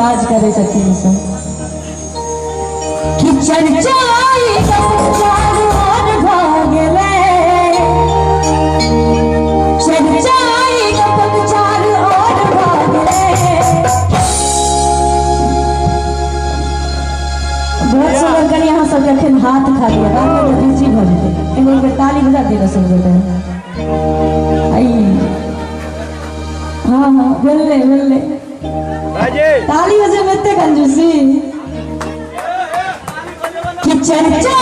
काज करे छथिन सब कि चर्चाई संसार और भागले चर्चाई संसार और भागले बहुत सुंदर कर यहाँ सब रखन हाथ खा लिया रात में बिजी हो जेते एगो के ताली बजा देना सब बेटा आई हां हां बल्ले ताली बजे में ते कंजूसी कि चर्चा